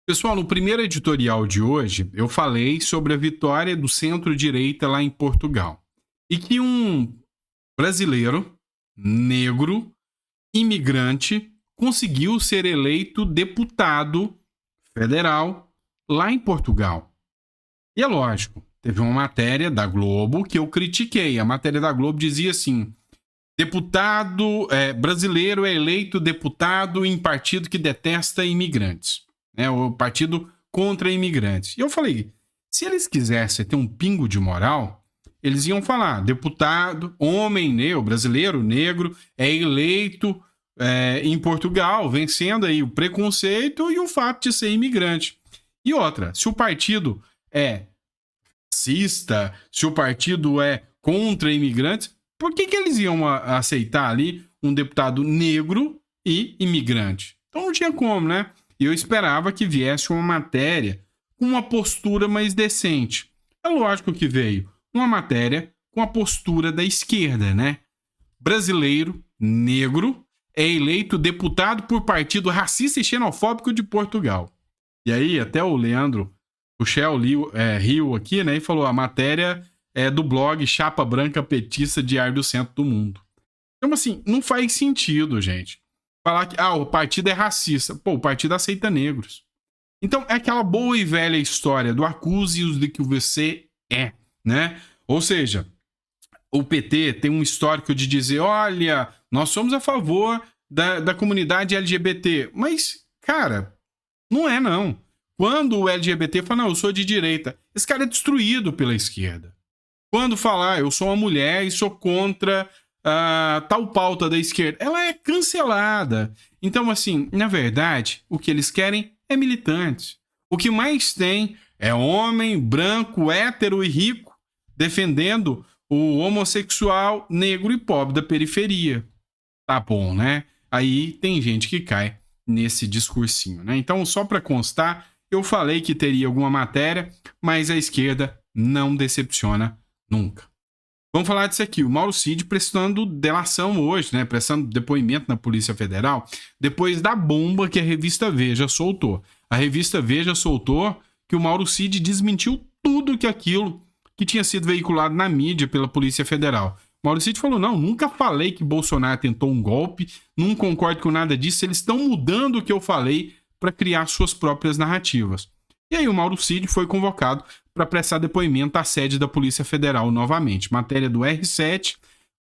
Pessoal, no primeiro editorial de hoje, eu falei sobre a vitória do centro-direita lá em Portugal. E que um brasileiro, negro, imigrante, conseguiu ser eleito deputado federal lá em Portugal. E é lógico, teve uma matéria da Globo que eu critiquei. A matéria da Globo dizia assim: deputado brasileiro é eleito deputado em partido que detesta imigrantes. O partido contra imigrantes. E eu falei, se eles quisessem ter um pingo de moral, eles iam falar, deputado, homem negro, brasileiro, negro, é eleito em Portugal, vencendo aí o preconceito e o fato de ser imigrante. E outra, se o partido é racista, se o partido é contra imigrantes, por que eles iam aceitar ali um deputado negro e imigrante? Então não tinha como, né? E eu esperava que viesse uma matéria com uma postura mais decente. É lógico que veio uma matéria com a postura da esquerda, né? Brasileiro, negro, é eleito deputado por partido racista e xenofóbico de Portugal. E aí até o Leandro, o Shell riu aqui, né? E falou, a matéria é do blog Chapa Branca Petista Diário do Centro do Mundo. Então assim, não faz sentido, gente. Falar que o partido é racista. Pô, o partido aceita negros. Então, é aquela boa e velha história do acuse-os de que você é, né? Ou seja, o PT tem um histórico de dizer, olha, nós somos a favor da comunidade LGBT. Mas, cara, não é não. Quando o LGBT fala, não, eu sou de direita, esse cara é destruído pela esquerda. Quando falar, eu sou uma mulher e sou contra tal pauta da esquerda, ela é cancelada. Então, assim, na verdade, o que eles querem é militantes. O que mais tem é homem, branco, hétero e rico defendendo o homossexual, negro e pobre da periferia. Tá bom, né? Aí tem gente que cai nesse discursinho, né? Então, só para constar, eu falei que teria alguma matéria, mas a esquerda não decepciona nunca. Vamos falar disso aqui. O Mauro Cid prestando delação hoje, né? Prestando depoimento na Polícia Federal, depois da bomba que a revista Veja soltou. A revista Veja soltou que o Mauro Cid desmentiu tudo aquilo que tinha sido veiculado na mídia pela Polícia Federal. O Mauro Cid falou, não, nunca falei que Bolsonaro tentou um golpe, não concordo com nada disso, eles estão mudando o que eu falei para criar suas próprias narrativas. E aí o Mauro Cid foi convocado para prestar depoimento à sede da Polícia Federal novamente. Matéria do R7,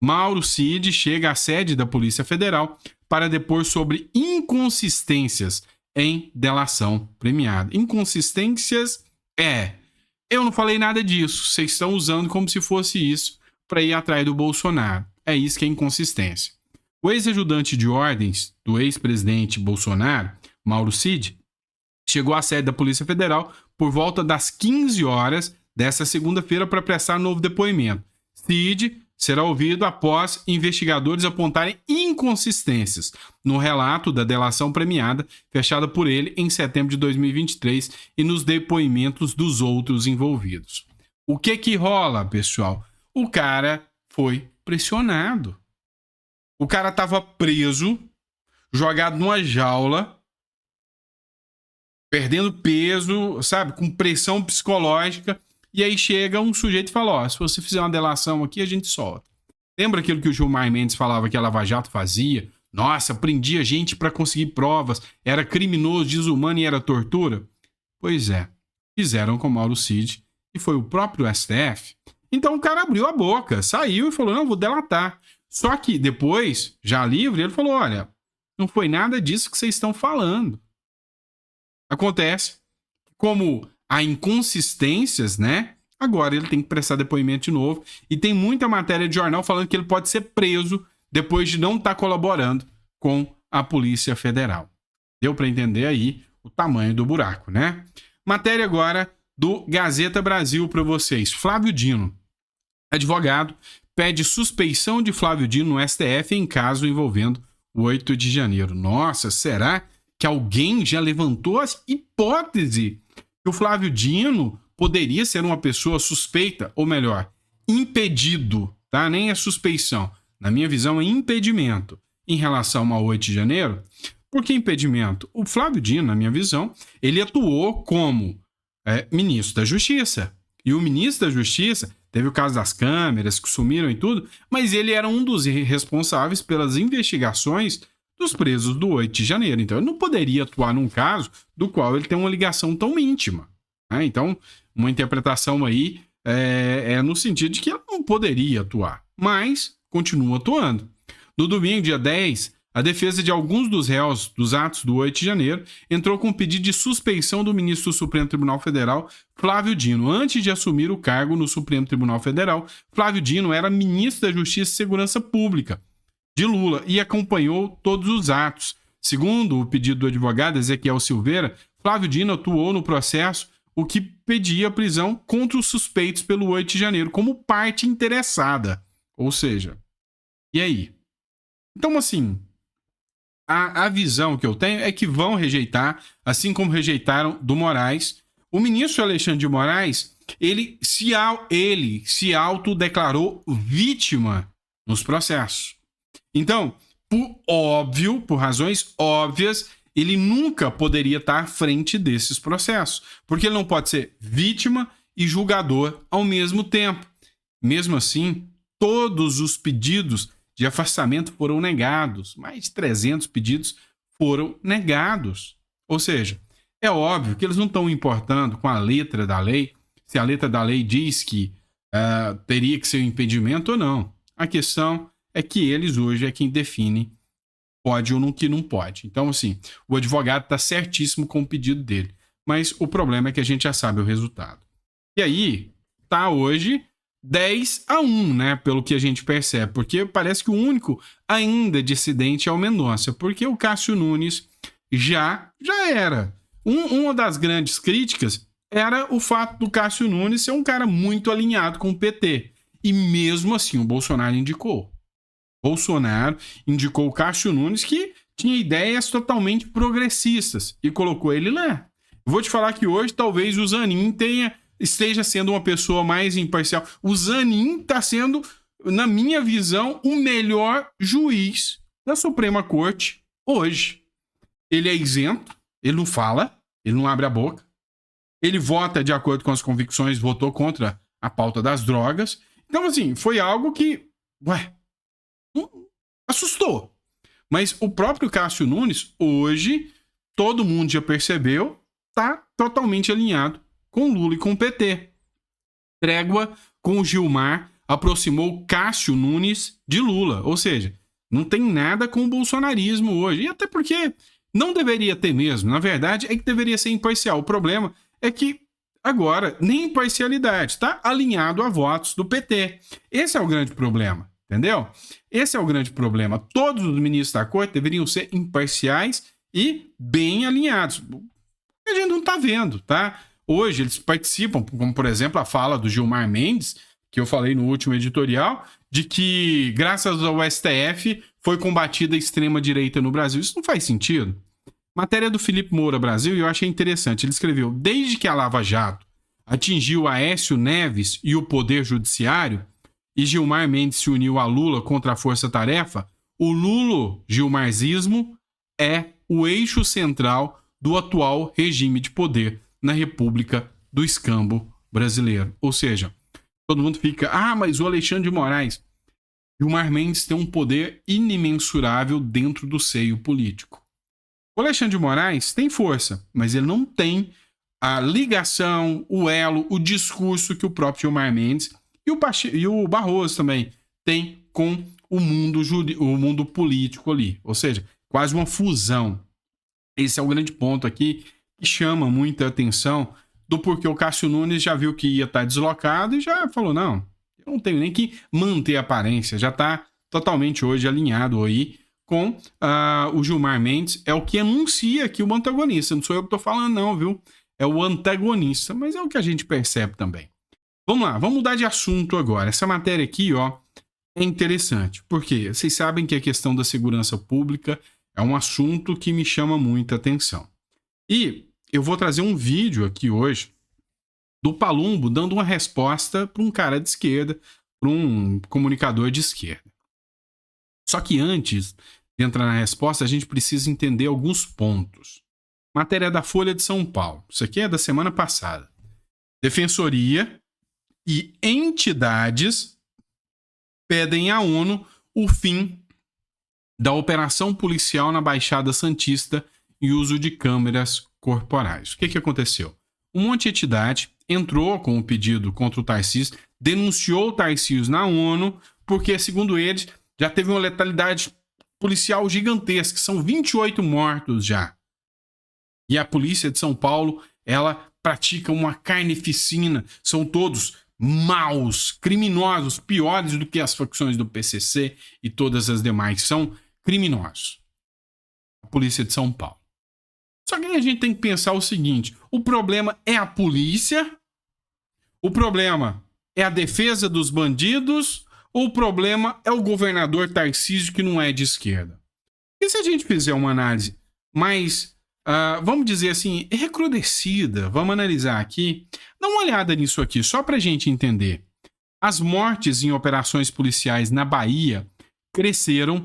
Mauro Cid chega à sede da Polícia Federal para depor sobre inconsistências em delação premiada. Inconsistências eu não falei nada disso, vocês estão usando como se fosse isso para ir atrás do Bolsonaro. É isso que é inconsistência. O ex-ajudante de ordens do ex-presidente Bolsonaro, Mauro Cid, chegou à sede da Polícia Federal por volta das 15 horas desta segunda-feira para prestar novo depoimento. Cid será ouvido após investigadores apontarem inconsistências no relato da delação premiada fechada por ele em setembro de 2023 e nos depoimentos dos outros envolvidos. O que rola, pessoal? O cara foi pressionado. O cara estava preso, jogado numa jaula, perdendo peso, sabe, com pressão psicológica, e aí chega um sujeito e fala, se você fizer uma delação aqui, a gente solta. Lembra aquilo que o Gilmar Mendes falava que a Lava Jato fazia? Nossa, prendia gente para conseguir provas, era criminoso, desumano e era tortura? Pois é, fizeram com Mauro Cid, e foi o próprio STF. Então o cara abriu a boca, saiu e falou, não, vou delatar. Só que depois, já livre, ele falou, olha, não foi nada disso que vocês estão falando. Acontece, como há inconsistências, né? Agora ele tem que prestar depoimento de novo. E tem muita matéria de jornal falando que ele pode ser preso depois de não estar colaborando com a Polícia Federal. Deu para entender aí o tamanho do buraco, né? Matéria agora do Gazeta Brasil para vocês. Flávio Dino, advogado, pede suspeição de Flávio Dino no STF em caso envolvendo o 8 de janeiro. Nossa, será que alguém já levantou a hipótese que o Flávio Dino poderia ser uma pessoa suspeita, ou melhor, impedido, tá? Nem é suspeição. Na minha visão, é impedimento em relação ao 8 de janeiro, Por que impedimento? O Flávio Dino, na minha visão, ele atuou como ministro da Justiça. E o ministro da Justiça, teve o caso das câmeras que sumiram e tudo, mas ele era um dos responsáveis pelas investigações dos presos do 8 de janeiro. Então, ele não poderia atuar num caso do qual ele tem uma ligação tão íntima. Né? Então, uma interpretação aí é no sentido de que ele não poderia atuar, mas continua atuando. No domingo, dia 10, a defesa de alguns dos réus dos atos do 8 de janeiro entrou com um pedido de suspeição do ministro do Supremo Tribunal Federal, Flávio Dino. Antes de assumir o cargo no Supremo Tribunal Federal, Flávio Dino era ministro da Justiça e Segurança Pública de Lula e acompanhou todos os atos. Segundo o pedido do advogado Ezequiel Silveira, Flávio Dino atuou no processo o que pedia a prisão contra os suspeitos pelo 8 de janeiro, como parte interessada. Ou seja, e aí? Então, assim, a visão que eu tenho é que vão rejeitar, assim como rejeitaram do Moraes. O ministro Alexandre de Moraes, ele se autodeclarou vítima nos processos. Então, por razões óbvias, ele nunca poderia estar à frente desses processos, porque ele não pode ser vítima e julgador ao mesmo tempo. Mesmo assim, todos os pedidos de afastamento foram negados. Mais de 300 pedidos foram negados. Ou seja, é óbvio que eles não estão importando com a letra da lei, se a letra da lei diz que teria que ser um impedimento ou não. A questão é que eles hoje é quem define pode ou não que não pode. Então, assim, o advogado está certíssimo com o pedido dele. Mas o problema é que a gente já sabe o resultado. E aí, tá hoje 10-1, né? Pelo que a gente percebe. Porque parece que o único ainda dissidente é o Mendonça. Porque o Cássio Nunes já era. Uma das grandes críticas era o fato do Cássio Nunes ser um cara muito alinhado com o PT. E mesmo assim, o Bolsonaro indicou. Bolsonaro indicou o Cássio Nunes, que tinha ideias totalmente progressistas, e colocou ele lá. Vou te falar que hoje talvez o Zanin esteja sendo uma pessoa mais imparcial. O Zanin está sendo, na minha visão, o melhor juiz da Suprema Corte hoje. Ele é isento, ele não fala, ele não abre a boca, ele vota de acordo com as convicções, votou contra a pauta das drogas. Então, assim, foi algo que, assustou. Mas o próprio Cássio Nunes, hoje, todo mundo já percebeu, está totalmente alinhado com Lula e com o PT. Trégua com o Gilmar aproximou Cássio Nunes de Lula. Ou seja, não tem nada com o bolsonarismo hoje. E até porque não deveria ter mesmo. Na verdade, é que deveria ser imparcial. O problema é que agora nem imparcialidade. Está alinhado a votos do PT. Esse é o grande problema. Entendeu? Esse é o grande problema. Todos os ministros da corte deveriam ser imparciais e bem alinhados. A gente não está vendo, tá? Hoje eles participam, como por exemplo a fala do Gilmar Mendes, que eu falei no último editorial, de que graças ao STF foi combatida a extrema-direita no Brasil. Isso não faz sentido. Matéria do Felipe Moura Brasil, e eu achei interessante. Ele escreveu: desde que a Lava Jato atingiu Aécio Neves e o Poder Judiciário, e Gilmar Mendes se uniu a Lula contra a Força Tarefa, o Lulo-Gilmarzismo é o eixo central do atual regime de poder na República do Escambo brasileiro. Ou seja, todo mundo fica, mas o Alexandre de Moraes. Gilmar Mendes tem um poder inimensurável dentro do seio político. O Alexandre de Moraes tem força, mas ele não tem a ligação, o elo, o discurso que o próprio Gilmar Mendes e o Barroso também tem com o mundo político ali. Ou seja, quase uma fusão. Esse é o grande ponto aqui que chama muita atenção do porquê o Cássio Nunes já viu que ia estar deslocado e já falou, não, eu não tenho nem que manter a aparência. Já está totalmente hoje alinhado aí com o Gilmar Mendes. É o que anuncia aqui o antagonista. Não sou eu que estou falando não, viu? É o antagonista, mas é o que a gente percebe também. Vamos lá, vamos mudar de assunto agora. Essa matéria aqui, é interessante. Por quê? Vocês sabem que a questão da segurança pública é um assunto que me chama muita atenção. E eu vou trazer um vídeo aqui hoje do Palumbo dando uma resposta para um cara de esquerda, para um comunicador de esquerda. Só que antes entrar na resposta, a gente precisa entender alguns pontos. Matéria da Folha de São Paulo. Isso aqui é da semana passada. Defensoria e entidades pedem à ONU o fim da operação policial na Baixada Santista e uso de câmeras corporais. O que aconteceu? Um monte de entidade entrou com o pedido contra o Tarcísio, denunciou o Tarcísio na ONU, porque, segundo eles, já teve uma letalidade policial gigantesca, são 28 mortos já. E a polícia de São Paulo, ela pratica uma carnificina, são todos maus, criminosos, piores do que as facções do PCC e todas as demais, são criminosos. A polícia de São Paulo. Só que a gente tem que pensar o seguinte, o problema é a polícia? O problema é a defesa dos bandidos? Ou o problema é o governador Tarcísio, que não é de esquerda? E se a gente fizer uma análise mais, vamos dizer assim, recrudescida, vamos analisar aqui, dá uma olhada nisso aqui, só para a gente entender. As mortes em operações policiais na Bahia cresceram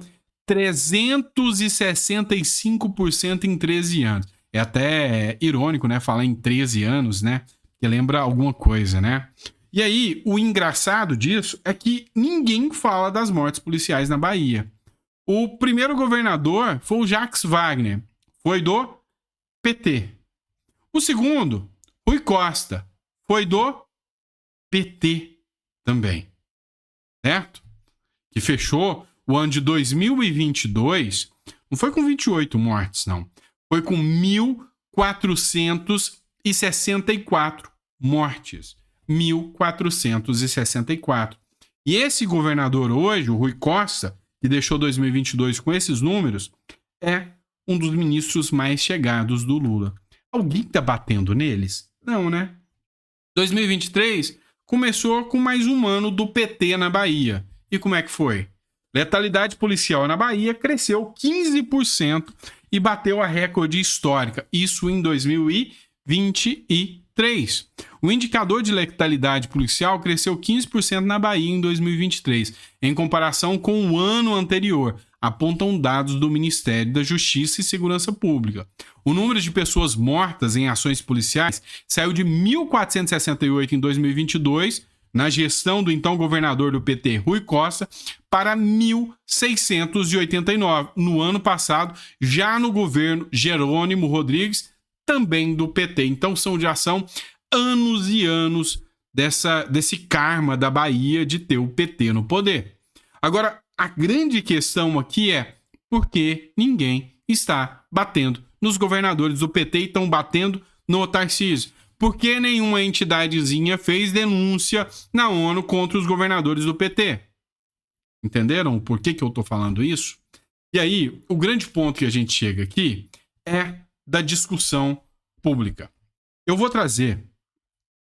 365% em 13 anos. É até irônico, né? Falar em 13 anos, né? Que lembra alguma coisa, né? E aí, o engraçado disso é que ninguém fala das mortes policiais na Bahia. O primeiro governador foi o Jacques Wagner, foi do PT. O segundo, Rui Costa, foi do PT também. Certo? Que fechou o ano de 2022, não foi com 28 mortes, não. Foi com 1.464 mortes. 1.464. E esse governador hoje, o Rui Costa, que deixou 2022 com esses números, é um dos ministros mais chegados do Lula. Alguém tá batendo neles? Não, né? 2023 começou com mais um ano do PT na Bahia. E como é que foi? Letalidade policial na Bahia cresceu 15% e bateu a recorde histórica. Isso em 2023. O indicador de letalidade policial cresceu 15% na Bahia em 2023, em comparação com o ano anterior, apontam dados do Ministério da Justiça e Segurança Pública. O número de pessoas mortas em ações policiais saiu de 1.468 em 2022, na gestão do então governador do PT, Rui Costa, para 1.689 no ano passado, já no governo Jerônimo Rodrigues, também do PT. Então já são anos e anos desse karma da Bahia de ter o PT no poder. Agora, a grande questão aqui é por que ninguém está batendo nos governadores do PT e estão batendo no Tarcísio? Por que nenhuma entidadezinha fez denúncia na ONU contra os governadores do PT? Entenderam por que eu estou falando isso? E aí, o grande ponto que a gente chega aqui é da discussão pública. Eu vou trazer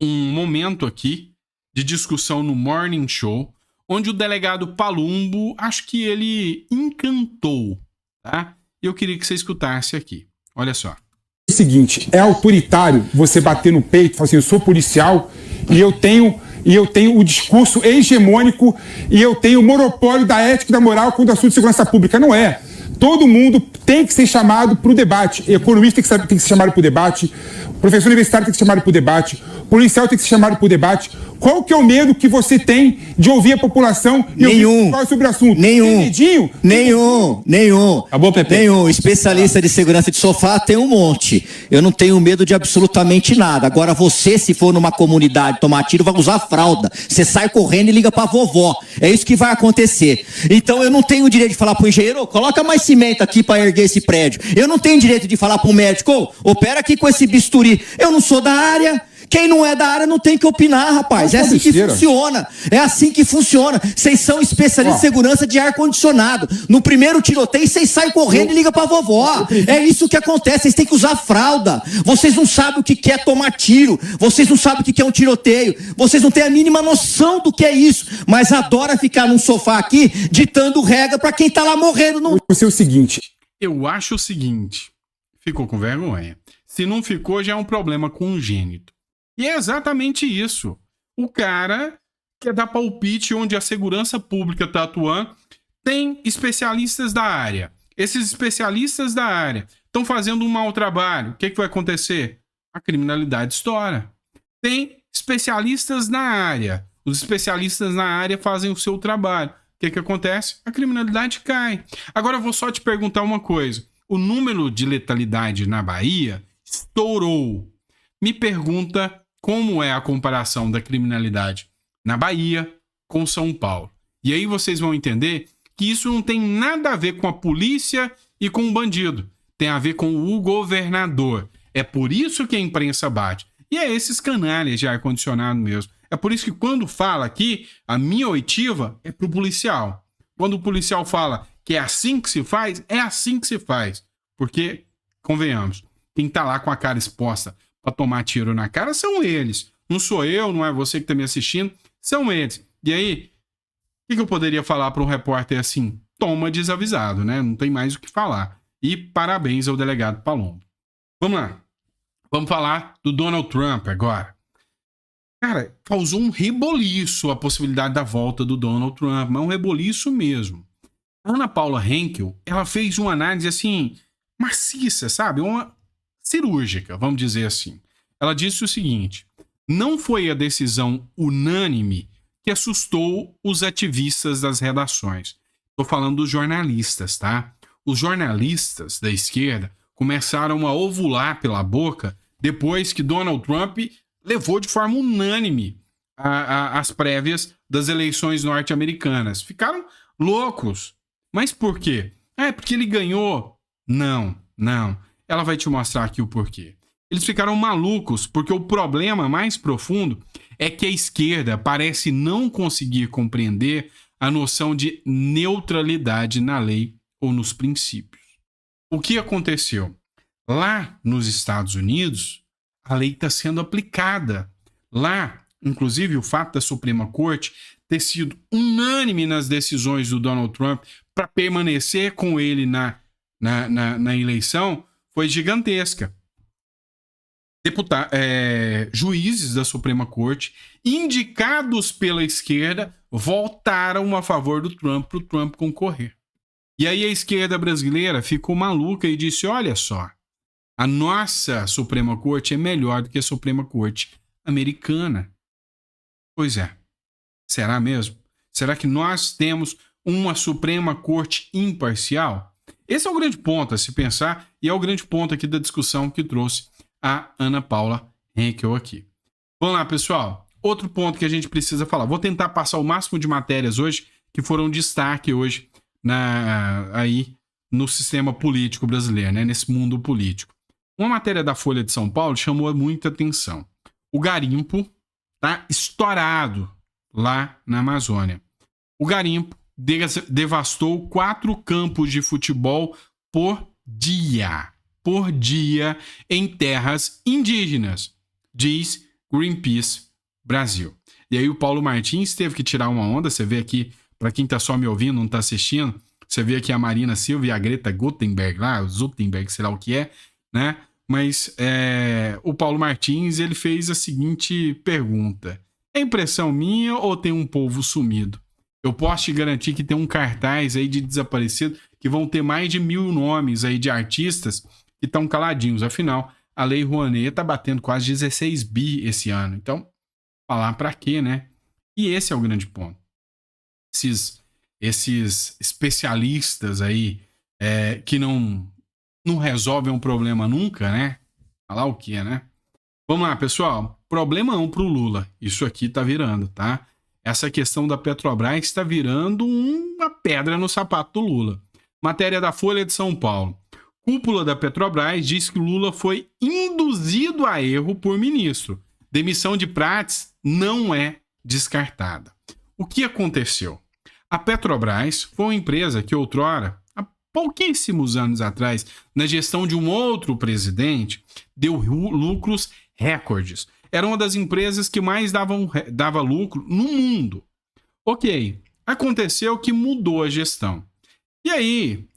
um momento aqui de discussão no Morning Show, onde o delegado Palumbo, acho que ele encantou, tá? Eu queria que você escutasse aqui. Olha só. O seguinte, é autoritário você bater no peito e falar assim, eu sou policial e eu tenho o discurso hegemônico e eu tenho o monopólio da ética e da moral quando o assunto de segurança pública. Não é. Todo mundo tem que ser chamado para o debate. Economista tem que ser chamado para o debate, professor universitário tem que ser chamado para o debate, policial tem que ser chamado para o debate. Qual que é o medo que você tem de ouvir a população e ouvir falar sobre o assunto? Nenhum. Acabou, Pepe? Nenhum. Especialista de segurança de sofá tem um monte. Eu não tenho medo de absolutamente nada. Agora você, se for numa comunidade tomar tiro, vai usar fralda. Você sai correndo e liga pra vovó. É isso que vai acontecer. Então eu não tenho o direito de falar pro engenheiro, coloca mais cimento aqui pra erguer esse prédio. Eu não tenho direito de falar pro médico, opera aqui com esse bisturi. Eu não sou da área. Quem não é da área não tem que opinar, rapaz. É assim que funciona. É assim que funciona. Vocês são especialistas de segurança de ar-condicionado. No primeiro tiroteio, vocês saem correndo e ligam pra vovó. É isso que acontece. Vocês têm que usar fralda. Vocês não sabem o que é tomar tiro. Vocês não sabem o que é um tiroteio. Vocês não têm a mínima noção do que é isso. Mas adora ficar num sofá aqui ditando regra pra quem tá lá morrendo. Eu sei o seguinte. Eu acho o seguinte. Ficou com vergonha. Se não ficou, já é um problema congênito. E é exatamente isso. O cara quer dar palpite onde a segurança pública está atuando, tem especialistas da área. esses especialistas da área estão fazendo um mau trabalho, o que vai acontecer? A criminalidade estoura. Tem especialistas na área. Os especialistas na área fazem o seu trabalho. O que acontece? A criminalidade cai. Agora eu vou só te perguntar uma coisa. O número de letalidade na Bahia estourou. Me pergunta como é a comparação da criminalidade na Bahia com São Paulo. E aí vocês vão entender que isso não tem nada a ver com a polícia e com o bandido. Tem a ver com o governador. É por isso que a imprensa bate. E é esses canalhas de ar-condicionado mesmo. É por isso que quando fala aqui, a minha oitiva é pro policial. Quando o policial fala que é assim que se faz, é assim que se faz. Porque, convenhamos, quem tá lá com a cara exposta para tomar tiro na cara são eles. Não sou eu, não é você que tá me assistindo, são eles. E aí, o que eu poderia falar para um repórter assim? Toma desavisado, né? Não tem mais o que falar. E parabéns ao delegado Palombo. Vamos lá. Vamos falar do Donald Trump agora. Cara, causou um reboliço a possibilidade da volta do Donald Trump, mas um reboliço mesmo. A Ana Paula Henkel, ela fez uma análise assim, maciça, sabe? Uma cirúrgica, vamos dizer assim. Ela disse o seguinte: não foi a decisão unânime que assustou os ativistas das redações. Estou falando dos jornalistas, tá? Os jornalistas da esquerda começaram a ovular pela boca depois que Donald Trump levou de forma unânime as prévias das eleições norte-americanas. Ficaram loucos. Mas por quê? É porque ele ganhou? Não. Ela vai te mostrar aqui o porquê. Eles ficaram malucos porque o problema mais profundo é que a esquerda parece não conseguir compreender a noção de neutralidade na lei ou nos princípios. O que aconteceu? Lá nos Estados Unidos, a lei está sendo aplicada. Lá, inclusive, o fato da Suprema Corte ter sido unânime nas decisões do Donald Trump para permanecer com ele na eleição foi gigantesca. Juízes da Suprema Corte, indicados pela esquerda, votaram a favor do Trump para o Trump concorrer. E aí a esquerda brasileira ficou maluca e disse: olha só, a nossa Suprema Corte é melhor do que a Suprema Corte americana. Pois é. Será mesmo? Será que nós temos uma Suprema Corte imparcial? Esse é o grande ponto a se pensar e é o grande ponto aqui da discussão que trouxe a Ana Paula Henkel aqui. Vamos lá, pessoal. Outro ponto que a gente precisa falar. Vou tentar passar o máximo de matérias hoje que foram destaque hoje aí no sistema político brasileiro, né? Nesse mundo político. Uma matéria da Folha de São Paulo chamou muita atenção. O garimpo tá estourado lá na Amazônia. O garimpo devastou 4 campos de futebol por dia em terras indígenas, diz Greenpeace Brasil. E aí o Paulo Martins teve que tirar uma onda. Você vê aqui, para quem tá só me ouvindo, não tá assistindo, você vê aqui a Marina Silva e a Greta Gutenberg lá, o Zutenberg, sei lá o que é, né? Mas o Paulo Martins, ele fez a seguinte pergunta: é impressão minha ou tem um povo sumido? Eu posso te garantir que tem um cartaz aí de desaparecido que vão ter mais de 1.000 nomes aí de artistas que estão caladinhos. Afinal, a Lei Rouanet tá batendo quase 16 bi esse ano. Então, falar pra quê, né? E esse é o grande ponto. Esses especialistas aí que não resolvem um problema nunca, né? Falar o quê, né? Vamos lá, pessoal. Problemão pro Lula. Isso aqui tá virando, tá? Essa questão da Petrobras está virando uma pedra no sapato do Lula. Matéria da Folha de São Paulo. Cúpula da Petrobras diz que Lula foi induzido a erro por ministro. Demissão de Prates não é descartada. O que aconteceu? A Petrobras foi uma empresa que outrora, há pouquíssimos anos atrás, na gestão de um outro presidente, deu lucros recordes. Era uma das empresas que mais dava lucro no mundo. Ok, aconteceu que mudou a gestão. E aí,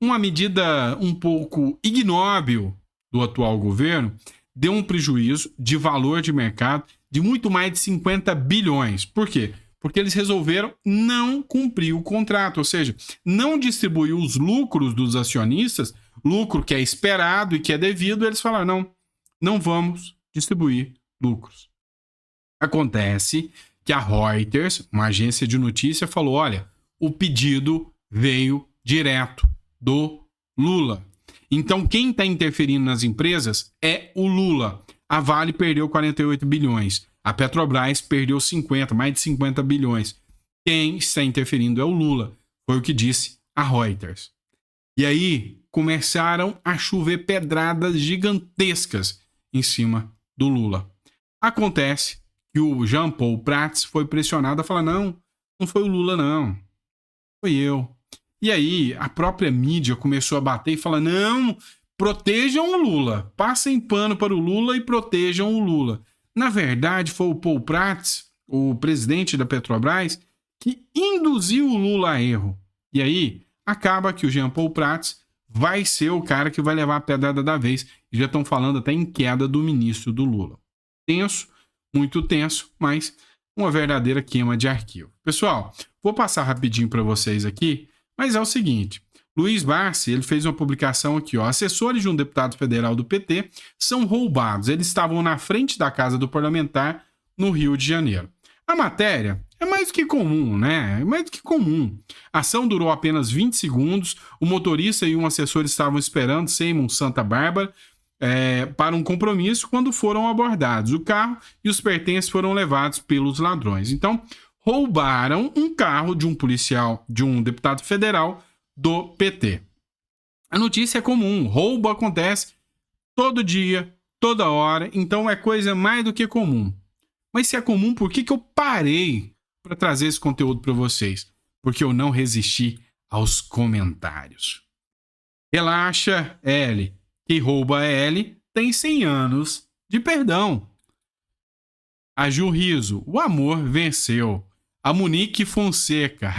uma medida um pouco ignóbil do atual governo deu um prejuízo de valor de mercado de muito mais de 50 bilhões. Por quê? Porque eles resolveram não cumprir o contrato, ou seja, não distribuir os lucros dos acionistas, lucro que é esperado e que é devido, eles falaram, não vamos distribuir lucros. Acontece que a Reuters, uma agência de notícia, falou, olha, o pedido veio direto do Lula. Então, quem está interferindo nas empresas é o Lula. A Vale perdeu 48 bilhões. A Petrobras perdeu mais de 50 bilhões. Quem está interferindo é o Lula. Foi o que disse a Reuters. E aí, começaram a chover pedradas gigantescas em cima do Lula. Acontece que o Jean Paul Prats foi pressionado a falar, não foi o Lula, não. Foi eu. E aí, a própria mídia começou a bater e falar, não, protejam o Lula. Passem pano para o Lula e protejam o Lula. Na verdade, foi o Paul Prats, o presidente da Petrobras, que induziu o Lula a erro. E aí, acaba que o Jean Paul Prats vai ser o cara que vai levar a pedrada da vez. E já estão falando até em queda do ministro do Lula. Tenso, muito tenso, mas uma verdadeira queima de arquivo. Pessoal, vou passar rapidinho para vocês aqui, mas é o seguinte, Luiz Barsi, ele fez uma publicação aqui, ó, assessores de um deputado federal do PT são roubados, eles estavam na frente da casa do parlamentar no Rio de Janeiro. A matéria é mais do que comum, né? É mais do que comum. A ação durou apenas 20 segundos, o motorista e um assessor estavam esperando Seymour Santa Bárbara para um compromisso quando foram abordados. O carro e os pertences foram levados pelos ladrões. Então, roubaram um carro de um policial, de um deputado federal do PT. A notícia é comum, roubo acontece todo dia, toda hora, então é coisa mais do que comum. Mas se é comum, por que eu parei para trazer esse conteúdo para vocês? Porque eu não resisti aos comentários. Relaxa, L. Quem rouba L tem 100 anos de perdão. A Ju Riso, o amor venceu. A Monique Fonseca,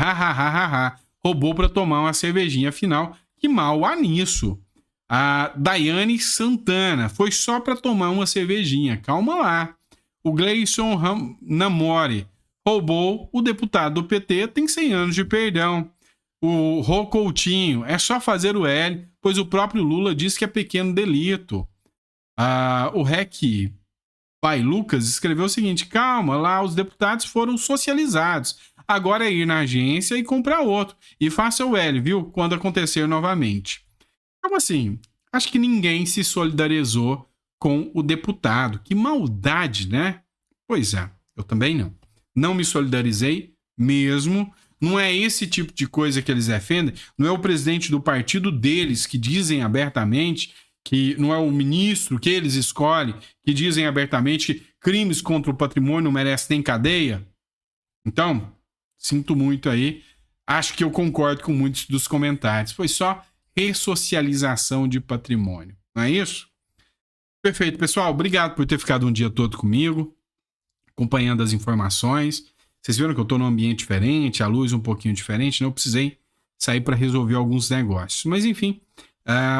roubou para tomar uma cervejinha, afinal, que mal há nisso. A Daiane Santana, foi só para tomar uma cervejinha, calma lá. O Gleison Namori, roubou, o deputado do PT tem 100 anos de perdão. O Rô Coutinho, é só fazer o L, pois o próprio Lula diz que é pequeno delito. O REC Pai Lucas escreveu o seguinte, calma, lá os deputados foram socializados, agora é ir na agência e comprar outro, e faça o L, viu, quando acontecer novamente. Então assim, acho que ninguém se solidarizou com o deputado, que maldade, né? Pois é, eu também não. Não me solidarizei mesmo, não é esse tipo de coisa que eles defendem, não é o presidente do partido deles que dizem abertamente que não é o ministro que eles escolhem, que dizem abertamente que crimes contra o patrimônio merecem nem cadeia. Então, sinto muito aí. Acho que eu concordo com muitos dos comentários. Foi só ressocialização de patrimônio. Não é isso? Perfeito, pessoal. Obrigado por ter ficado um dia todo comigo, acompanhando as informações. Vocês viram que eu estou num ambiente diferente, a luz um pouquinho diferente, né? Eu precisei sair para resolver alguns negócios. Mas, enfim,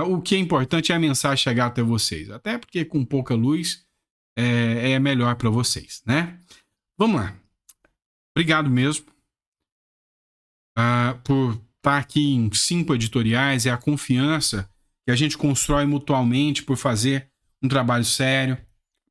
o que é importante é a mensagem chegar até vocês. Até porque com pouca luz é melhor para vocês, né? Vamos lá. Obrigado mesmo por estar aqui em 5 editoriais. É a confiança que a gente constrói mutuamente por fazer um trabalho sério.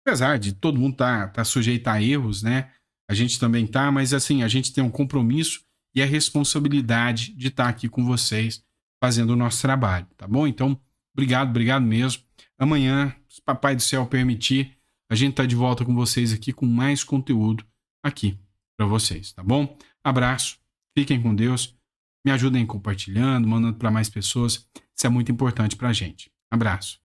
Apesar de todo mundo tá sujeito a erros, né? A gente também tá, mas assim, a gente tem um compromisso e a responsabilidade de estar aqui com vocês fazendo o nosso trabalho, tá bom? Então, obrigado mesmo. Amanhã, se Papai do Céu permitir, a gente tá de volta com vocês aqui com mais conteúdo aqui para vocês, tá bom? Abraço, fiquem com Deus, me ajudem compartilhando, mandando para mais pessoas, isso é muito importante pra gente. Abraço.